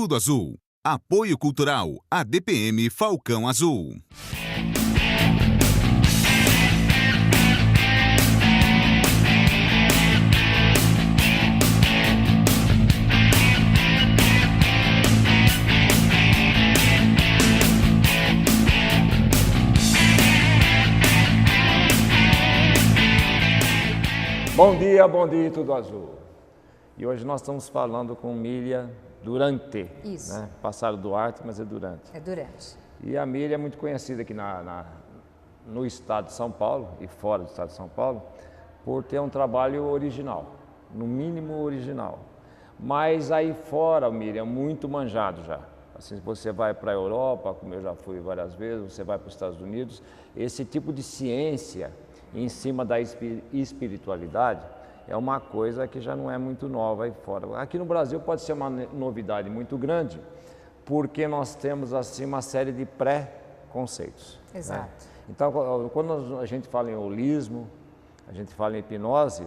Tudo Azul. Apoio Cultural, ADPM Falcão Azul. Bom dia, Tudo Azul. E hoje nós estamos falando com Miriam Durante. Isso. Né? Passaram Duarte, mas é Durante. É Durante. E a Miriam é muito conhecida aqui no estado de São Paulo e fora do estado de São Paulo por ter um trabalho original, no mínimo original. Mas aí fora, Miriam, muito manjado já. Assim, você vai para a Europa, como eu já fui várias vezes, você vai para os Estados Unidos, esse tipo de ciência em cima da espiritualidade é uma coisa que já não é muito nova aí fora. Aqui no Brasil pode ser uma novidade muito grande, porque nós temos assim uma série de pré-conceitos. Exato. Né? Então, quando a gente fala em holismo, a gente fala em hipnose,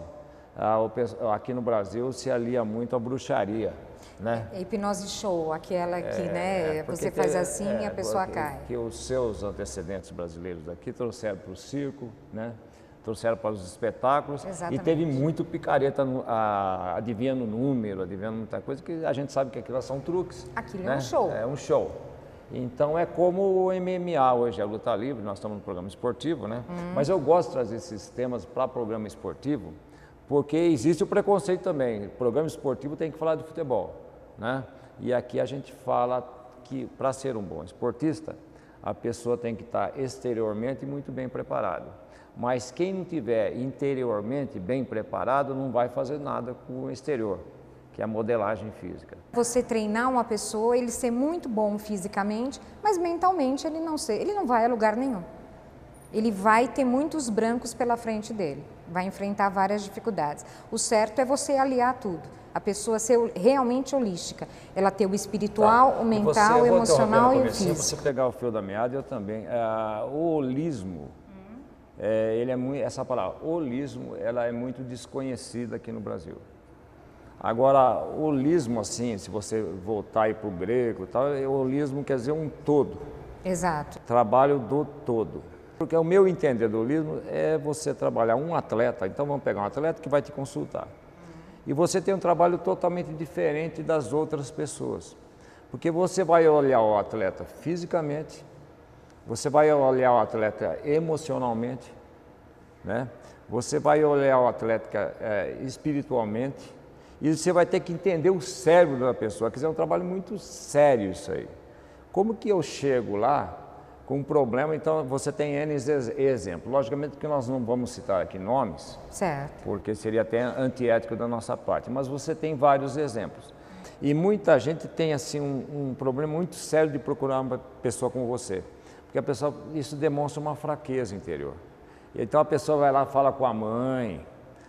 aqui no Brasil se alia muito à bruxaria. Né? É hipnose show, aquela que né, você faz assim e a pessoa cai. Que os seus antecedentes brasileiros daqui trouxeram para o circo, né? Trouxeram para os espetáculos. Exatamente. E teve muito picareta adivinhando número, adivinhando muita coisa, que a gente sabe que aquilo são truques. Aquilo né? é um show. É um show. Então é como o MMA hoje, a luta livre, nós estamos no programa esportivo, né? Mas eu gosto de trazer esses temas para programa esportivo, porque existe o preconceito também. O programa esportivo tem que falar de futebol, né? E aqui a gente fala que para ser um bom esportista, a pessoa tem que estar exteriormente muito bem preparada. Mas quem não tiver interiormente bem preparado não vai fazer nada com o exterior, que é a modelagem física. Você treinar uma pessoa, ele ser muito bom fisicamente, mas mentalmente ele não vai a lugar nenhum. Ele vai ter muitos brancos pela frente dele, vai enfrentar várias dificuldades. O certo é você aliar tudo, a pessoa ser realmente holística, ela ter o espiritual, o mental, o emocional e o físico. Se você pegar o fio da meada, eu também. O holismo, essa palavra, holismo, ela é muito desconhecida aqui no Brasil. Agora, holismo, assim, se você voltar aí para o grego e tal, holismo quer dizer um todo. Exato. Trabalho do todo. Porque o meu entender do holismo é você trabalhar um atleta, então vamos pegar um atleta que vai te consultar. E você tem um trabalho totalmente diferente das outras pessoas. Porque você vai olhar o atleta fisicamente, você vai olhar o atleta emocionalmente, né? Você vai olhar o atleta espiritualmente e você vai ter que entender o cérebro da pessoa. Quer dizer, é um trabalho muito sério isso aí. Como que eu chego lá com um problema? Então você tem N exemplos. Logicamente que nós não vamos citar aqui nomes, certo, porque seria até antiético da nossa parte, mas você tem vários exemplos. E muita gente tem assim um problema muito sério de procurar uma pessoa como você. Porque a pessoa, isso demonstra uma fraqueza interior. Então a pessoa vai lá e fala com a mãe,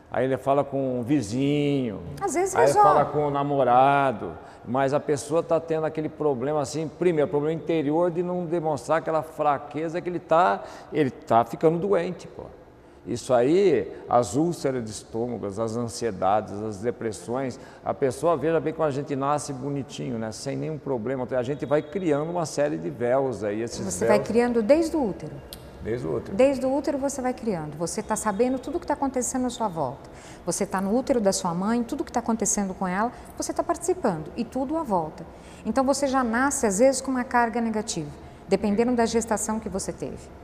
aí ele fala com o vizinho, às vezes aí resolve. fala com o namorado, mas a pessoa está tendo aquele problema assim, primeiro, problema interior de não demonstrar aquela fraqueza que ele tá ficando doente, pô. Isso aí, as úlceras de estômago, as ansiedades, as depressões, a pessoa, veja bem, quando a gente nasce bonitinho, né, sem nenhum problema, a gente vai criando uma série de véus aí. Você vai criando desde o útero. Desde o útero. Desde o útero você vai criando, você está sabendo tudo o que está acontecendo à sua volta. Você está no útero da sua mãe, tudo o que está acontecendo com ela, você está participando e tudo à volta. Então você já nasce às vezes com uma carga negativa, dependendo da gestação que você teve.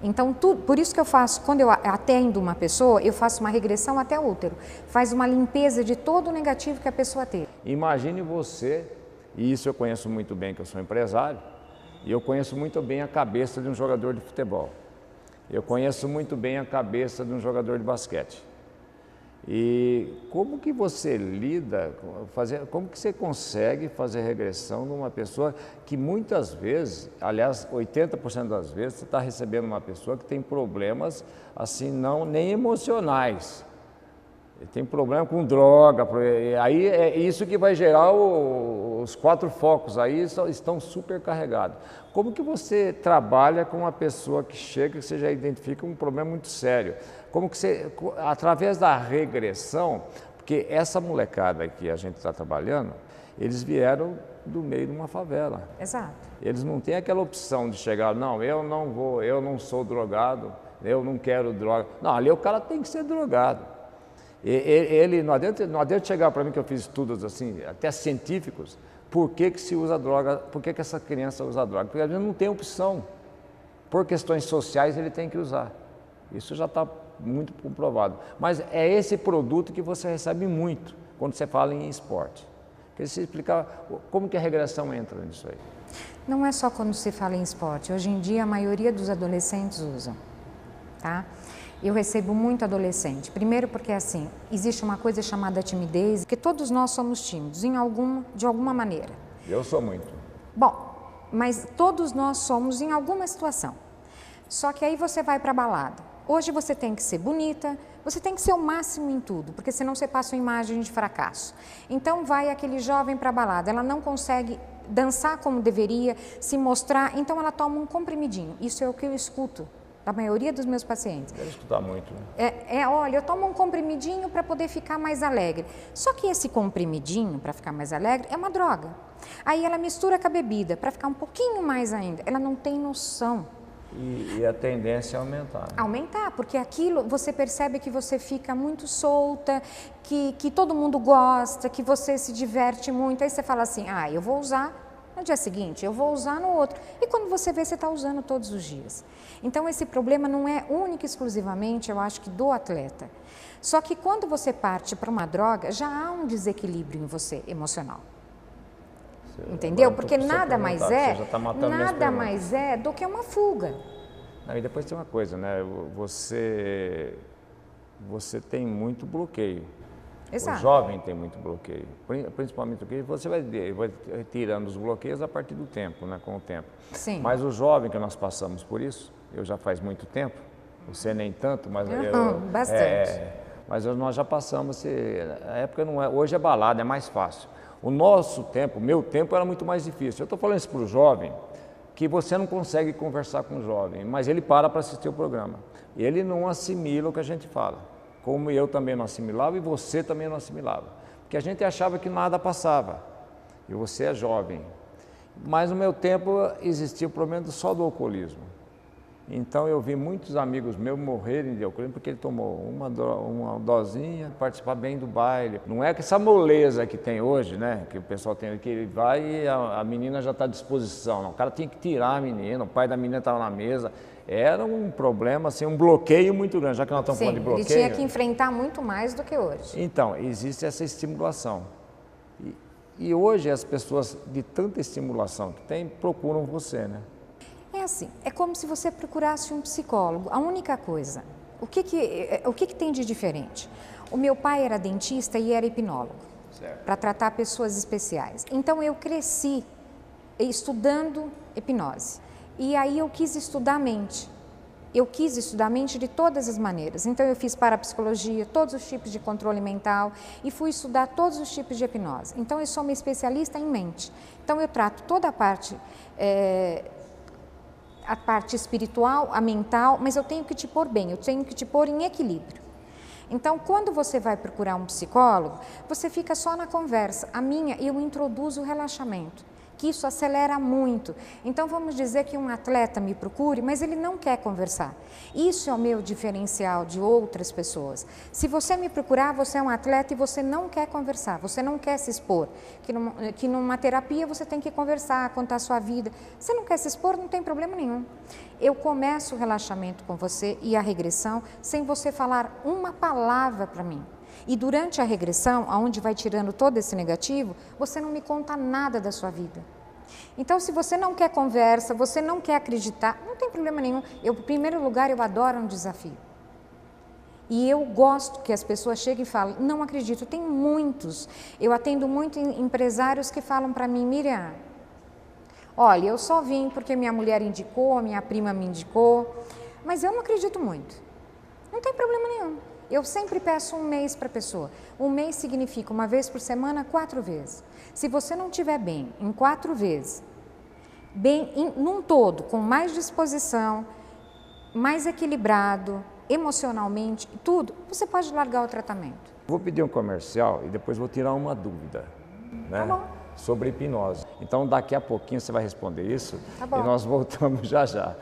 Então, por isso que eu faço, quando eu atendo uma pessoa, eu faço uma regressão até o útero, faz uma limpeza de todo o negativo que a pessoa teve. Imagine você, e isso eu conheço muito bem, que eu sou empresário, e eu conheço muito bem a cabeça de um jogador de futebol. Eu conheço muito bem a cabeça de um jogador de basquete. E como que você lida, como que você consegue fazer regressão numa pessoa que muitas vezes, aliás, 80% das vezes, você está recebendo uma pessoa que tem problemas assim, nem emocionais. Ele tem problema com droga, aí é isso que vai gerar os 4 focos, aí estão super carregados. Como que você trabalha com uma pessoa que chega, que você já identifica um problema muito sério? Como que você, através da regressão, porque essa molecada que a gente está trabalhando, eles vieram do meio de uma favela. Exato. Eles não têm aquela opção de chegar, não, eu não vou, eu não sou drogado, eu não quero droga. Não, ali o cara tem que ser drogado. Ele não adianta chegar para mim que eu fiz estudos assim, até científicos, por que se usa droga, por que essa criança usa droga? Porque às vezes não tem opção. Por questões sociais ele tem que usar. Isso já está muito comprovado. Mas é esse produto que você recebe muito quando você fala em esporte. Queria você explicar como que a regressão entra nisso aí. Não é só quando se fala em esporte. Hoje em dia a maioria dos adolescentes usam, tá? Eu recebo muito adolescente. Primeiro porque assim, existe uma coisa chamada timidez, que todos nós somos tímidos de alguma maneira. Eu sou muito. Bom, mas todos nós somos em alguma situação. Só que aí você vai para a balada. Hoje você tem que ser bonita, você tem que ser o máximo em tudo, porque senão você passa uma imagem de fracasso. Então vai aquele jovem para a balada, ela não consegue dançar como deveria, se mostrar, então ela toma um comprimidinho. Isso é o que eu escuto da maioria dos meus pacientes. Quero escutar muito. Né? Olha, eu tomo um comprimidinho para poder ficar mais alegre. Só que esse comprimidinho para ficar mais alegre é uma droga. Aí ela mistura com a bebida para ficar um pouquinho mais ainda. Ela não tem noção. E a tendência é aumentar. Né? Aumentar, porque aquilo você percebe que você fica muito solta, que todo mundo gosta, que você se diverte muito. Aí você fala assim, eu vou usar no dia seguinte, eu vou usar no outro. E quando você vê, você está usando todos os dias. Então esse problema não é único e exclusivamente, eu acho que do atleta. Só que quando você parte para uma droga, já há um desequilíbrio em você emocional. Entendeu? Porque nada mais é do que uma fuga. E depois tem uma coisa, né? Você tem muito bloqueio. Exato. O jovem tem muito bloqueio. Principalmente porque você vai tirando os bloqueios a partir do tempo, né? Com o tempo. Sim. Mas o jovem que nós passamos por isso, eu já faz muito tempo, você nem tanto, mas bastante. Mas nós já passamos. A época não é. Hoje é balada, é mais fácil. O nosso tempo, meu tempo, era muito mais difícil. Eu estou falando isso para o jovem, que você não consegue conversar com o jovem, mas ele para assistir o programa. Ele não assimila o que a gente fala, como eu também não assimilava e você também não assimilava. Porque a gente achava que nada passava, e você é jovem. Mas no meu tempo existia o problema só do alcoolismo. Então eu vi muitos amigos meus morrerem de alcoolismo porque ele tomou uma dosinha, participar bem do baile. Não é que essa moleza que tem hoje, né? Que o pessoal tem, que ele vai e a menina já está à disposição. Não, o cara tinha que tirar a menina, o pai da menina estava na mesa. Era um problema, assim, um bloqueio muito grande, já que nós estamos falando de bloqueio. Ele tinha que enfrentar muito mais do que hoje. Então, existe essa estimulação. E hoje as pessoas, de tanta estimulação que tem, procuram você, né? É assim, é como se você procurasse um psicólogo. A única coisa, o que tem de diferente? O meu pai era dentista e era hipnólogo, para tratar pessoas especiais. Então eu cresci estudando hipnose. E aí eu quis estudar a mente. Eu quis estudar a mente de todas as maneiras. Então eu fiz parapsicologia, todos os tipos de controle mental e fui estudar todos os tipos de hipnose. Então eu sou uma especialista em mente. Então eu trato toda a parte espiritual, a mental, mas eu tenho que te pôr bem, eu tenho que te pôr em equilíbrio. Então, quando você vai procurar um psicólogo, você fica só na conversa. A minha, eu introduzo o relaxamento, que isso acelera muito. Então, vamos dizer que um atleta me procure, mas ele não quer conversar. Isso é o meu diferencial de outras pessoas. Se você me procurar, você é um atleta e você não quer conversar, você não quer se expor. Que numa terapia você tem que conversar, contar a sua vida. Você não quer se expor, não tem problema nenhum. Eu começo o relaxamento com você e a regressão sem você falar uma palavra para mim. E durante a regressão, onde vai tirando todo esse negativo, você não me conta nada da sua vida. Então, se você não quer conversa, você não quer acreditar, não tem problema nenhum. Em primeiro lugar, eu adoro um desafio. E eu gosto que as pessoas cheguem e falem, não acredito, tem muitos. Eu atendo muito empresários que falam para mim, Miriam, olha, eu só vim porque minha mulher indicou, minha prima me indicou, mas eu não acredito muito. Não tem problema nenhum. Eu sempre peço um mês para a pessoa. Um mês significa uma vez por semana, 4 vezes. Se você não estiver bem em 4 vezes, bem num todo, com mais disposição, mais equilibrado, emocionalmente, tudo, você pode largar o tratamento. Vou pedir um comercial e depois vou tirar uma dúvida. Né? Tá bom. sobre hipnose. Então, daqui a pouquinho você vai responder isso Tá bom. e nós voltamos já já.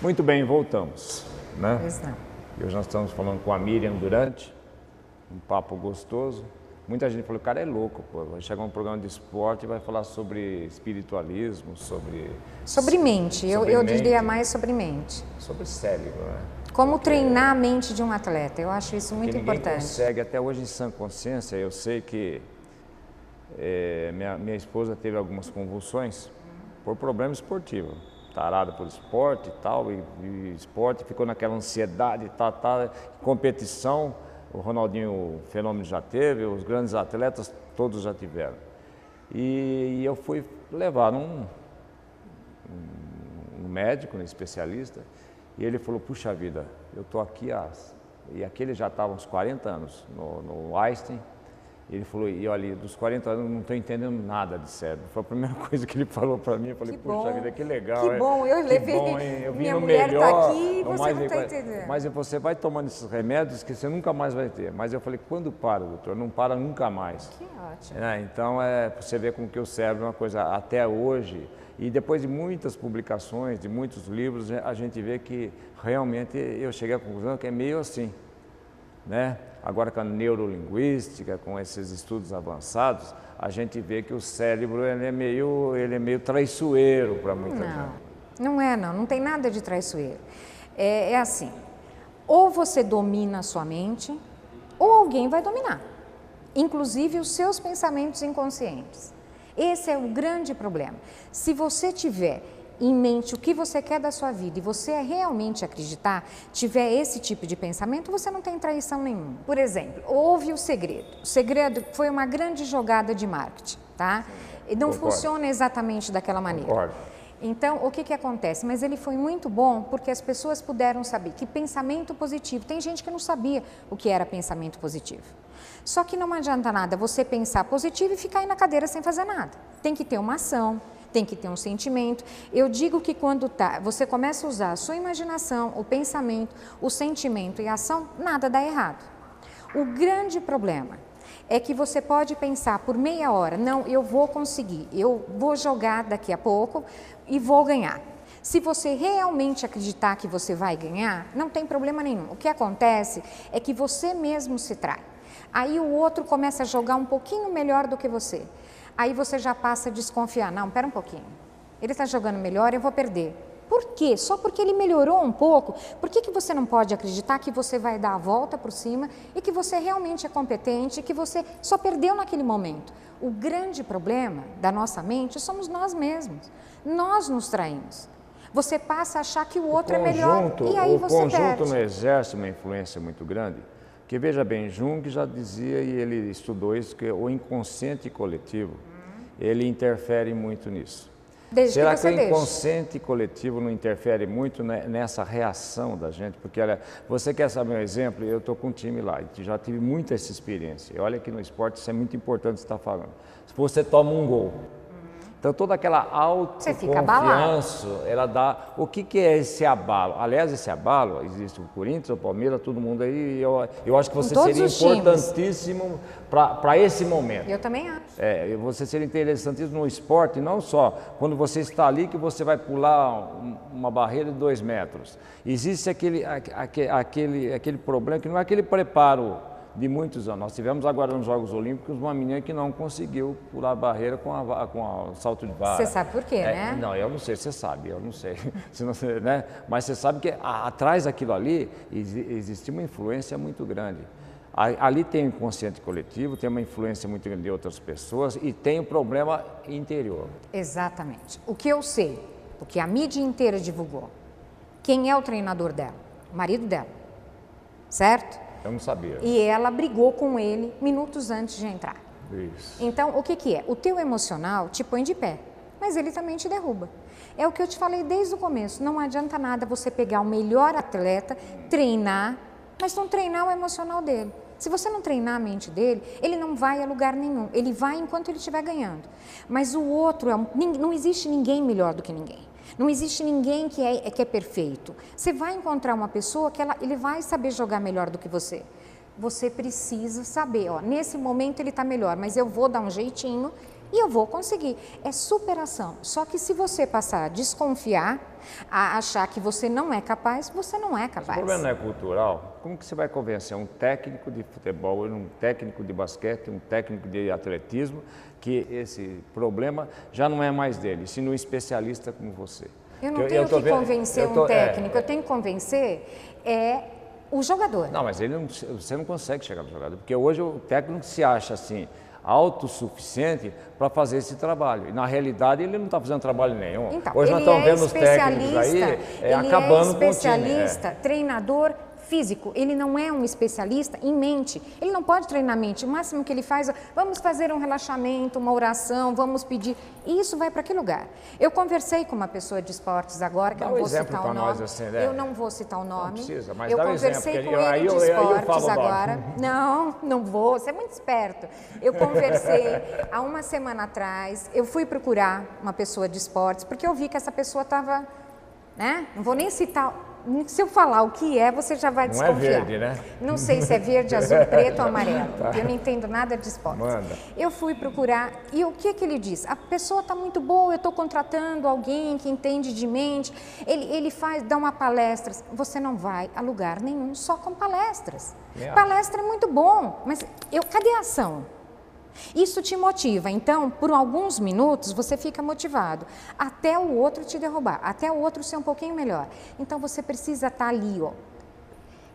Muito bem, voltamos, né? Pois não. E hoje nós estamos falando com a Miriam Durante, um papo gostoso. Muita gente falou, o cara é louco, pô, vai chegar um programa de esporte e vai falar sobre espiritualismo, sobre Sobre mente, eu mente. diria mais sobre mente. Sobre cérebro, né? Como treinar a mente de um atleta, eu acho isso muito Porque ninguém importante. consegue, até hoje em sã consciência, eu sei que minha esposa teve algumas convulsões por problema esportivo. Tarada por esporte e tal, e esporte, ficou naquela ansiedade, competição, o Ronaldinho o Fenômeno já teve, os grandes atletas todos já tiveram. E eu fui levar um médico, um especialista, e ele falou, puxa vida, eu estou aqui, e aquele já estava uns 40 anos no Einstein. Ele falou, e olha, dos 40 anos eu não estou entendendo nada de cérebro. Foi a primeira coisa que ele falou para mim. Eu falei, puxa vida, que legal. Que bom, eu levei, eu vim minha no mulher melhor, está aqui e você não está entendendo. Mas você vai tomando esses remédios que você nunca mais vai ter. Mas eu falei, quando para, doutor? Não para nunca mais. Que ótimo. Então, você vê como que o cérebro é uma coisa, até hoje, e depois de muitas publicações, de muitos livros, a gente vê que realmente eu cheguei à conclusão que é meio assim, né? Agora com a neurolinguística, com esses estudos avançados, a gente vê que o cérebro ele é meio traiçoeiro para muita gente. Não tem nada de traiçoeiro. É assim, ou você domina a sua mente, ou alguém vai dominar, inclusive os seus pensamentos inconscientes. Esse é o grande problema. Se você tiver em mente o que você quer da sua vida e você realmente acreditar, tiver esse tipo de pensamento, você não tem traição nenhuma. Por exemplo, houve o segredo. O segredo foi uma grande jogada de marketing, tá? E não funciona exatamente daquela maneira. Concordo. Então, o que acontece? Mas ele foi muito bom porque as pessoas puderam saber que pensamento positivo, tem gente que não sabia o que era pensamento positivo. Só que não adianta nada você pensar positivo e ficar aí na cadeira sem fazer nada. Tem que ter uma ação. Tem que ter um sentimento. Eu digo que quando você começa a usar a sua imaginação, o pensamento, o sentimento e a ação, nada dá errado. O grande problema é que você pode pensar por meia hora, não, eu vou conseguir, eu vou jogar daqui a pouco e vou ganhar. Se você realmente acreditar que você vai ganhar, não tem problema nenhum. O que acontece é que você mesmo se trai. Aí o outro começa a jogar um pouquinho melhor do que você. Aí você já passa a desconfiar. Não, pera um pouquinho. Ele está jogando melhor, eu vou perder. Por quê? Só porque ele melhorou um pouco? Por que você não pode acreditar que você vai dar a volta por cima e que você realmente é competente e que você só perdeu naquele momento? O grande problema da nossa mente somos nós mesmos. Nós nos traímos. Você passa a achar que o outro é melhor e aí você perde. O conjunto não exerce uma influência muito grande? Porque, veja bem, Jung já dizia, e ele estudou isso, que o inconsciente coletivo, ele interfere muito nisso. Será que o inconsciente coletivo não interfere muito nessa reação da gente? Porque, olha, você quer saber um exemplo? Eu estou com um time lá, e já tive muita essa experiência. Olha que no esporte isso é muito importante você estar falando. Se você toma um gol, então toda aquela autoconfiança, ela dá... O que é esse abalo? Aliás, esse abalo, existe o Corinthians, o Palmeiras, todo mundo aí, eu acho que você seria importantíssimo para esse momento. Eu também acho. Você seria interessantíssimo no esporte, não só quando você está ali que você vai pular uma barreira de 2 metros. Existe aquele problema que não é aquele preparo de muitos anos. Nós tivemos agora nos Jogos Olímpicos uma menina que não conseguiu pular a barreira com o salto de vara. Você sabe por quê, né? Não, eu não sei, você sabe, eu não sei. Né? Mas você sabe que atrás daquilo ali existe uma influência muito grande. Ali tem o inconsciente coletivo, tem uma influência muito grande de outras pessoas e tem o problema interior. Exatamente. O que eu sei, o que a mídia inteira divulgou, quem é o treinador dela? O marido dela. certo? Eu não sabia. E ela brigou com ele minutos antes de entrar. Isso. Então, o que que é? O teu emocional te põe de pé, mas ele também te derruba. É o que eu te falei desde o começo, não adianta nada você pegar o melhor atleta, treinar, mas não treinar o emocional dele. Se você não treinar a mente dele, ele não vai a lugar nenhum, ele vai enquanto ele estiver ganhando. Mas o outro, não existe ninguém melhor do que ninguém. Não existe ninguém que é perfeito. Você vai encontrar uma pessoa que ele vai saber jogar melhor do que você. Você precisa saber, ó, nesse momento ele está melhor, mas eu vou dar um jeitinho e eu vou conseguir. É superação. Só que se você passar a desconfiar, a achar que você não é capaz, você não é capaz. O problema não é cultural. Como que você vai convencer um técnico de futebol, um técnico de basquete, um técnico de atletismo, que esse problema já não é mais dele, sino um especialista como você? Eu não tenho que convencer um técnico, eu tenho que convencer o jogador. Não, mas você não consegue chegar no jogador, porque hoje o técnico se acha assim, autossuficiente para fazer esse trabalho. E na realidade ele não está fazendo trabalho nenhum. Então, hoje nós estamos vendo os técnicos aí acabando com o time. Ele é especialista, treinador físico, ele não é um especialista em mente, ele não pode treinar a mente, o máximo que ele faz é, vamos fazer um relaxamento, uma oração, vamos pedir, e isso vai para que lugar? Eu conversei com uma pessoa de esportes agora, que eu não vou citar o nome, assim, né? eu não vou citar o nome, não precisa, mas eu dá conversei exemplo, com ele de esportes agora, não, não vou, você é muito esperto, eu conversei há uma semana atrás, eu fui procurar uma pessoa de esportes, porque eu vi que essa pessoa estava, né, não vou nem citar. Se eu falar o que é, você já vai desconfiar. Não é verde, né? Não sei se é verde, azul, preto ou amarelo. Tá. Eu não entendo nada de esportes. Manda. Eu fui procurar e o que ele diz? A pessoa está muito boa, eu estou contratando alguém que entende de mente. Ele dá uma palestra. Você não vai a lugar nenhum só com palestras. Palestra é muito bom, mas cadê a ação? Isso te motiva, então, por alguns minutos você fica motivado, até o outro te derrubar, até o outro ser um pouquinho melhor. Então você precisa estar ali, ó,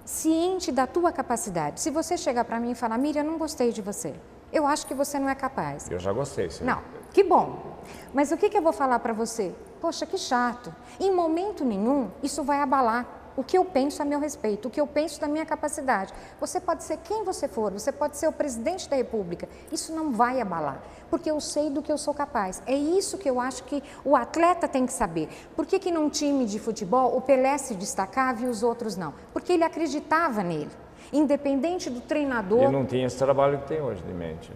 ciente da tua capacidade. Se você chegar para mim e falar, Miriam, eu não gostei de você, eu acho que você não é capaz. Eu já gostei, sim. Não, que bom. Mas o que eu vou falar para você? Poxa, que chato. Em momento nenhum, isso vai abalar o que eu penso a meu respeito, o que eu penso da minha capacidade. Você pode ser quem você for, você pode ser o presidente da República, isso não vai abalar, porque eu sei do que eu sou capaz. É isso que eu acho que o atleta tem que saber. Por que num time de futebol o Pelé se destacava e os outros não? Porque ele acreditava nele, independente do treinador. Ele não tinha esse trabalho que tem hoje de mente.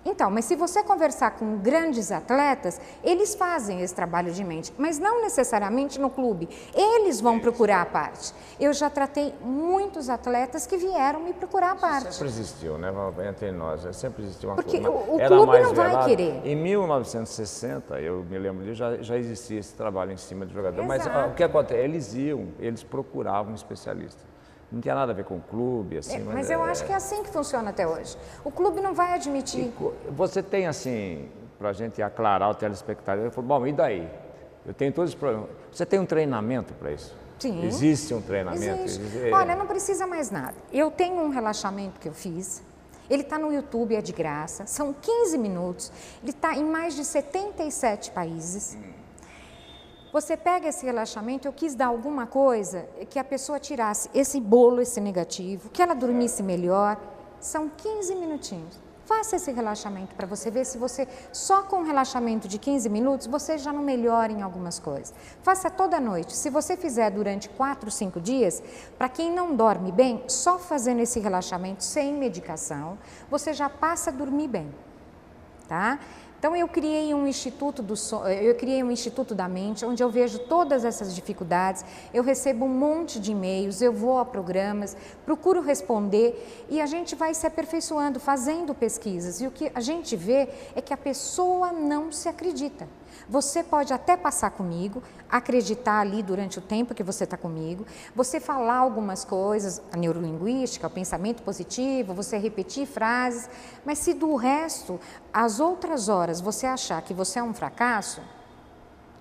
Então, mas se você conversar com grandes atletas, eles fazem esse trabalho de mente, mas não necessariamente no clube. Eles vão procurar a parte. Eu já tratei muitos atletas que vieram me procurar a parte. Sempre existiu, né? Entre nós, sempre existiu uma coisa. Porque o clube não vai querer. Em 1960, eu me lembro disso, já existia esse trabalho em cima do jogador. Exato. Mas o que acontece? Eles procuravam um especialista. Não tinha nada a ver com o clube, assim. Mas eu acho que é assim que funciona até hoje. O clube não vai admitir. Você tem, assim, para a gente aclarar o telespectador, ele falou, bom, e daí? Eu tenho todos os problemas. Você tem um treinamento para isso? Sim. Existe um treinamento? Existe. Olha, não precisa mais nada. Eu tenho um relaxamento que eu fiz. Ele está no YouTube, é de graça. São 15 minutos. Ele está em mais de 77 países. Você pega esse relaxamento, eu quis dar alguma coisa que a pessoa tirasse esse bolo, esse negativo, que ela dormisse melhor. São 15 minutinhos. Faça esse relaxamento para você ver se você, só com um relaxamento de 15 minutos, você já não melhora em algumas coisas. Faça toda noite. Se você fizer durante 4, 5 dias, para quem não dorme bem, só fazendo esse relaxamento sem medicação, você já passa a dormir bem, tá? Então, eu criei um instituto da mente, onde eu vejo todas essas dificuldades, eu recebo um monte de e-mails, eu vou a programas, procuro responder e a gente vai se aperfeiçoando, fazendo pesquisas. E o que a gente vê é que a pessoa não se acredita. Você pode até passar comigo, acreditar ali durante o tempo que você está comigo, você falar algumas coisas, a neurolinguística, o pensamento positivo, você repetir frases, mas se do resto, as outras horas, você achar que você é um fracasso,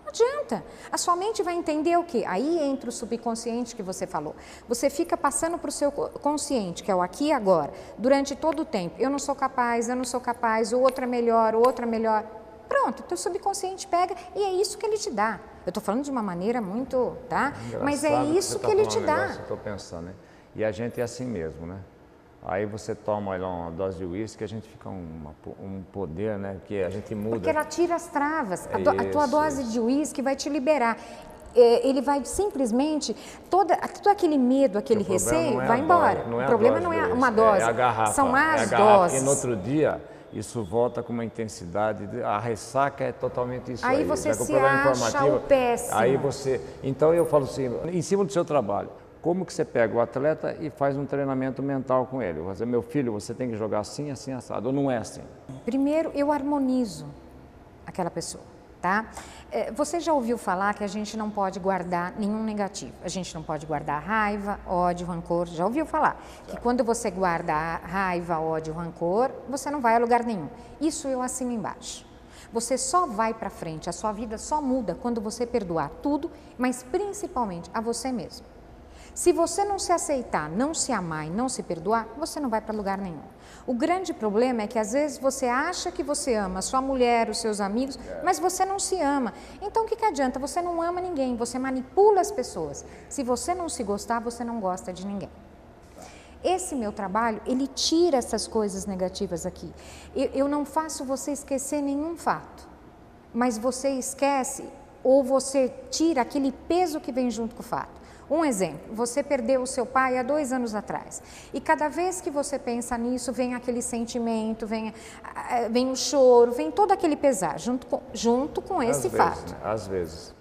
não adianta. A sua mente vai entender o quê? Aí entra o subconsciente que você falou. Você fica passando para o seu consciente, que é o aqui e agora, durante todo o tempo. Eu não sou capaz, o outro é melhor, o outro é melhor. Pronto, o teu subconsciente pega e é isso que ele te dá. Eu estou falando de uma maneira muito, tá? Engraçado, mas é isso que ele te dá. Eu estou pensando, né? E a gente é assim mesmo, né? Aí você toma lá uma dose de uísque, a gente fica um poder, né? Que a gente muda. Porque ela tira as travas. A Isso, tua dose de uísque vai te liberar. Ele vai simplesmente, todo aquele medo, aquele receio, vai embora. O problema não é uma dose, é a garrafa, são as doses. E doses. no outro dia, isso volta com uma intensidade, a ressaca é totalmente isso aí. Aí você se acha o péssimo. Aí você, então eu falo assim, em cima do seu trabalho, como que você pega o atleta e faz um treinamento mental com ele? Você, meu filho, você tem que jogar assim, assim, assado, ou não é assim? Primeiro, eu harmonizo aquela pessoa, tá? Você já ouviu falar que a gente não pode guardar nenhum negativo? A gente não pode guardar raiva, ódio, rancor. Já ouviu falar? Que quando você guarda raiva, ódio, rancor, você não vai a lugar nenhum. Isso eu assino embaixo. Você só vai para frente, a sua vida só muda quando você perdoar tudo, mas principalmente a você mesmo. Se você não se aceitar, não se amar e não se perdoar, você não vai para lugar nenhum. O grande problema é que às vezes você acha que você ama a sua mulher, os seus amigos, mas você não se ama. Então o que adianta? Você não ama ninguém, você manipula as pessoas. Se você não se gostar, você não gosta de ninguém. Esse meu trabalho, ele tira essas coisas negativas aqui. Eu não faço você esquecer nenhum fato, mas você esquece ou você tira aquele peso que vem junto com o fato. Um exemplo, você perdeu o seu pai há 2 anos atrás e cada vez que você pensa nisso, vem aquele sentimento, vem o choro, vem todo aquele pesar junto com esse fato. Né? Às vezes.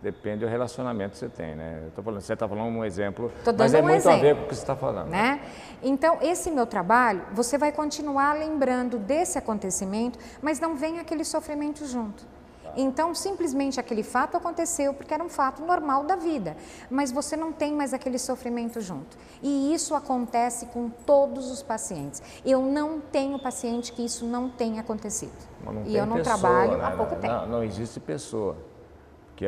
Depende do relacionamento que você tem, né? Você está falando um exemplo, mas é muito a ver com o que você está falando. Né? Então, esse meu trabalho, você vai continuar lembrando desse acontecimento, mas não vem aquele sofrimento junto. Então, simplesmente aquele fato aconteceu porque era um fato normal da vida, mas você não tem mais aquele sofrimento junto. E isso acontece com todos os pacientes. Eu não tenho paciente que isso não tenha acontecido. E eu não trabalho há pouco tempo. Não existe pessoa. Que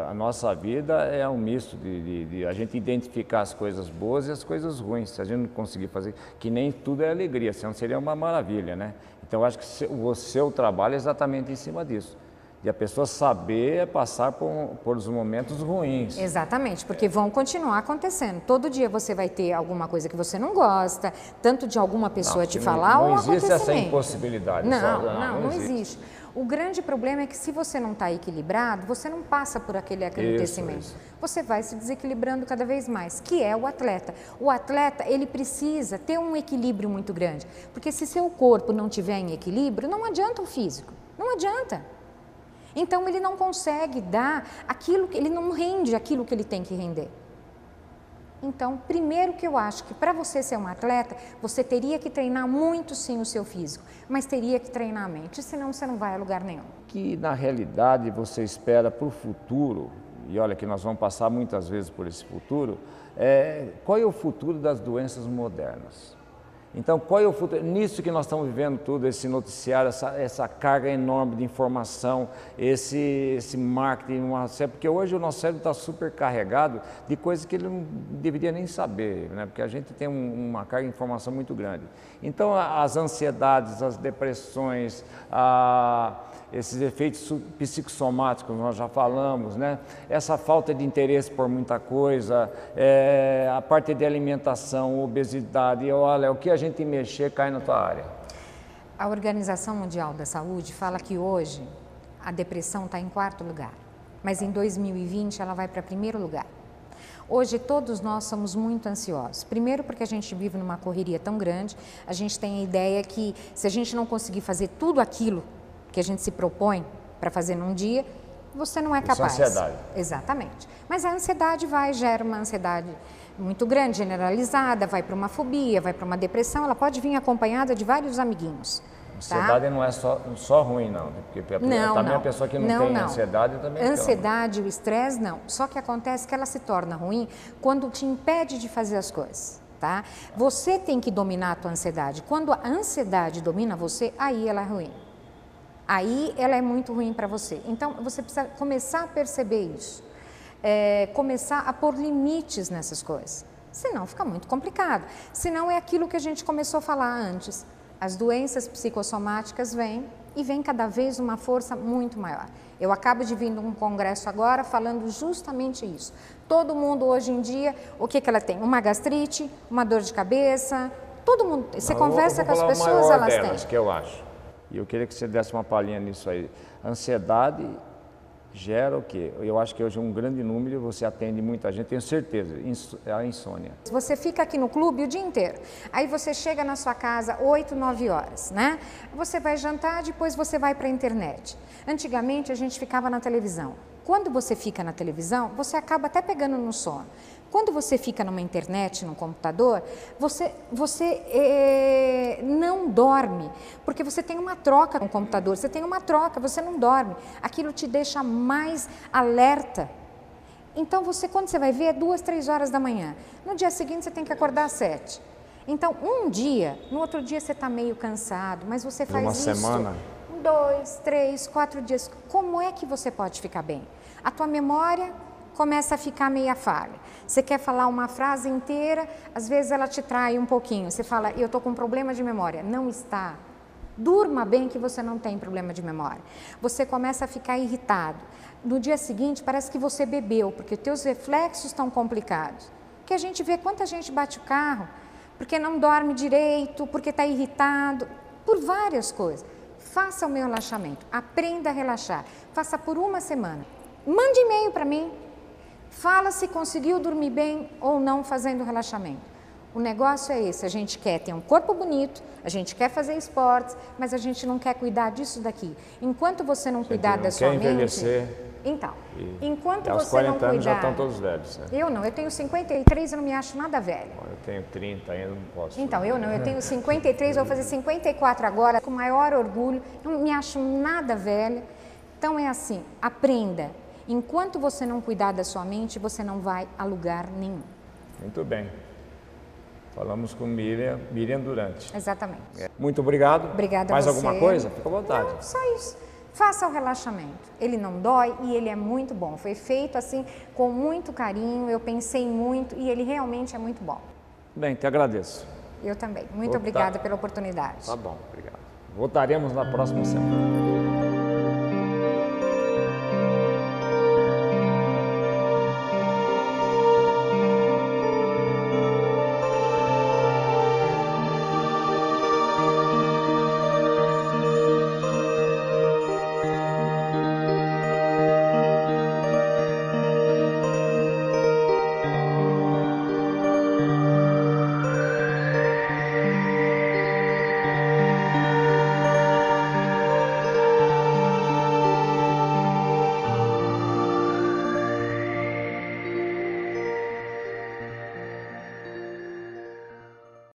a nossa vida é um misto de a gente identificar as coisas boas e as coisas ruins. Se a gente não conseguir fazer, que nem tudo é alegria, senão seria uma maravilha, né? Então, eu acho que o seu trabalho é exatamente em cima disso. De a pessoa saber passar por os momentos ruins. Exatamente, porque vão continuar acontecendo. Todo dia você vai ter alguma coisa que você não gosta, tanto de alguma pessoa te falar ou um acontecimento. Não existe essa impossibilidade. Não existe. O grande problema é que se você não está equilibrado, você não passa por aquele acontecimento. Isso. Você vai se desequilibrando cada vez mais, que é o atleta. O atleta, ele precisa ter um equilíbrio muito grande, porque se seu corpo não tiver em equilíbrio, não adianta o físico, não adianta. Então ele não consegue dar aquilo, ele não rende aquilo que ele tem que render. Então, primeiro que eu acho que para você ser um atleta, você teria que treinar muito sim o seu físico, mas teria que treinar a mente, senão você não vai a lugar nenhum. Que na realidade você espera para o futuro, e olha que nós vamos passar muitas vezes por esse futuro, qual é o futuro das doenças modernas? Então, qual é o futuro? Nisso que nós estamos vivendo tudo, esse noticiário, essa carga enorme de informação, esse marketing, porque hoje o nosso cérebro está super carregado de coisas que ele não deveria nem saber, né? Porque a gente tem uma carga de informação muito grande. Então, as ansiedades, as depressões, esses efeitos psicossomáticos, nós já falamos, né? Essa falta de interesse por muita coisa, a parte de alimentação, obesidade, olha, o que a gente mexer cai na tua área. A Organização Mundial da Saúde fala que hoje a depressão está em 4º lugar, mas em 2020 ela vai para 1º lugar. Hoje todos nós somos muito ansiosos. Primeiro porque a gente vive numa correria tão grande, a gente tem a ideia que se a gente não conseguir fazer tudo aquilo que a gente se propõe para fazer num dia, você não é capaz. Isso é ansiedade. Exatamente. Mas a ansiedade gera uma ansiedade muito grande, generalizada, vai para uma fobia, vai para uma depressão, ela pode vir acompanhada de vários amiguinhos. Ansiedade não é só ruim, não. Porque também a pessoa que não tem ansiedade também... Ansiedade, o estresse, não. Só que acontece que ela se torna ruim quando te impede de fazer as coisas. Tá? Você tem que dominar a tua ansiedade. Quando a ansiedade domina você, aí ela é ruim. Aí ela é muito ruim para você. Então, você precisa começar a perceber isso. Começar a pôr limites nessas coisas. Senão fica muito complicado. Senão é aquilo que a gente começou a falar antes. As doenças psicossomáticas vêm e vem cada vez uma força muito maior. Eu acabo de vir de um congresso agora falando justamente isso. Todo mundo hoje em dia, o que ela tem? Uma gastrite, uma dor de cabeça, todo mundo, você conversa com as pessoas, elas têm. Que eu acho. E eu queria que você desse uma palhinha nisso aí. Ansiedade gera o quê? Eu acho que hoje um grande número, você atende muita gente, tenho certeza, é a insônia. Você fica aqui no clube o dia inteiro, aí você chega na sua casa 8, 9 horas, né? Você vai jantar, depois você vai para a internet. Antigamente a gente ficava na televisão. Quando você fica na televisão, você acaba até pegando no sono. Quando você fica numa internet, num computador, você não dorme, porque você tem uma troca com o computador, você tem uma troca, você não dorme. Aquilo te deixa mais alerta. Então, quando você vai ver, é 2, 3 horas da manhã. No dia seguinte, você tem que acordar às 7. Então, um dia, no outro dia você está meio cansado, mas você faz isso. Uma semana? 2, 3, 4 dias. Como é que você pode ficar bem? A tua memória começa a ficar meia falha. Você quer falar uma frase inteira, às vezes ela te trai um pouquinho. Você fala, eu estou com problema de memória. Não está. Durma bem que você não tem problema de memória. Você começa a ficar irritado. No dia seguinte, parece que você bebeu, porque os teus reflexos estão complicados. Porque a gente vê quanta gente bate o carro, porque não dorme direito, porque está irritado, por várias coisas. Faça o meu relaxamento, aprenda a relaxar. Faça por uma semana. Mande e-mail para mim. Fala se conseguiu dormir bem ou não fazendo relaxamento. O negócio é esse, a gente quer ter um corpo bonito, a gente quer fazer esportes, mas a gente não quer cuidar disso daqui. Enquanto você não cuidar da sua mente... envelhecer. Então, enquanto aos você não 40 anos cuidar... já estão todos velhos. Né? Eu não, eu tenho 53 e não me acho nada velha. Eu tenho 30 ainda, não posso. Então, eu não, eu tenho 53, vou fazer 54 agora, com maior orgulho, não me acho nada velha. Então é assim, aprenda. Enquanto você não cuidar da sua mente, você não vai a lugar nenhum. Muito bem. Falamos com Miriam Durante. Exatamente. Muito obrigado. Obrigada Mais a você. alguma coisa? Fica à vontade. Não, só isso. Faça o relaxamento. Ele não dói e ele é muito bom. Foi feito assim com muito carinho, eu pensei muito e ele realmente é muito bom. Bem, te agradeço. Eu também. Muito obrigada pela oportunidade. Tá bom, obrigado. Voltaremos na próxima semana.